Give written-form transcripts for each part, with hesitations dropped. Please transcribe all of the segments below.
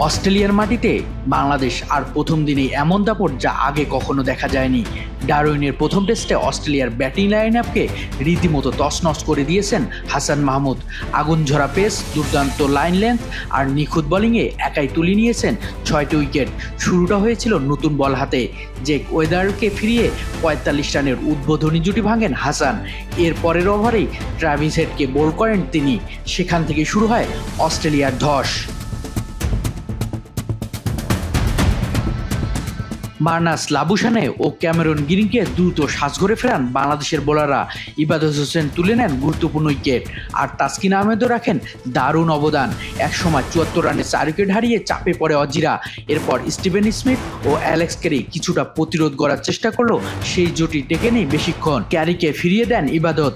অস্ট্রেলিয়ার মাটিতে বাংলাদেশ আর প্রথম দিনেই এমন দাপট যা আগে কখনো দেখা যায়নি। ডারউইনের প্রথম টেস্টে অস্ট্রেলিয়ার ব্যাটিং লাইন আপকে রীতিমতো তছনছ করে দিয়েছেন হাসান মাহমুদ। আগুনঝরা পেস, দুর্দান্ত লাইন লেন্থ আর নিখুঁত বোলিংয়ে একাই তুলে নিয়েছেন 6টি উইকেট। শুরুটা হয়েছিল নতুন বল হাতে, জেক ওয়েদারকে ফিরিয়ে 45 রানের উদ্বোধনী জুটি ভাঙেন হাসান। এর পরের ওভারেই ট্রাভিস হেডকে বোল্ড করেন তিনি। সেখান থেকে শুরু হয় অস্ট্রেলিয়ার ধস। মার্নাস লাবুশানে ও ক্যামেরন গ্রিনকে দ্রুত সাজঘরে ফেরান বাংলাদেশের বোলাররা। ইবাদত হোসেন তুলে নেন গুরুত্বপূর্ণ উইকেট, আর তাসকিন আহমেদও রাখেন দারুণ অবদান। একসময় 74 রানে 4 উইকেট হারিয়ে চাপে পড়ে অজিরা। এরপর স্টিভেন স্মিথ ও অ্যালেক্স ক্যারি কিছুটা প্রতিরোধ করার চেষ্টা করলেও সেই জুটি টেকে নেই বেশিক্ষণ। ক্যারিকে ফিরিয়ে দেন ইবাদত।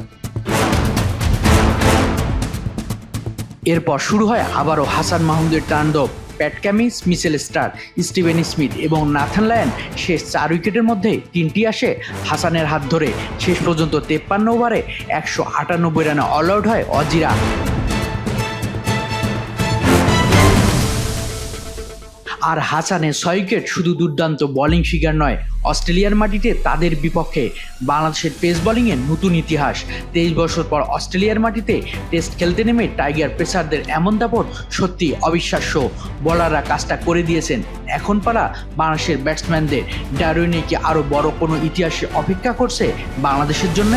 এরপর শুরু হয় আবারও হাসান মাহমুদের তাণ্ডব। Pat Cummins, Mitchell Starc, Steven Smith এবং নাথান লায়ন শেষ 4 উইকেটের মধ্যে 3টি আসে হাসানের হাত ধরে। শেষ পর্যন্ত 53 ওভারে 198 রানে অল আউট হয় অজিরা। আর হাসানের 6 উইকেট শুধু দুর্দান্ত বোলিং ফিগার নয়, অস্ট্রেলিয়ার মাটিতে তাদের বিপক্ষে বাংলাদেশের পেস বোলিংয়ের নতুন ইতিহাস। 23 বছর পর অস্ট্রেলিয়ার মাটিতে টেস্ট খেলতে নেমে টাইগার পেসারদের এমন দাপট সত্যি অবিশ্বাস্য। বোলাররা কাজটা করে দিয়েছেন, এখন পালা বাংলাদেশের ব্যাটসম্যানদের। ডারউইনে কি আরও বড় কোনো ইতিহাসে অপেক্ষা করছে বাংলাদেশের জন্য?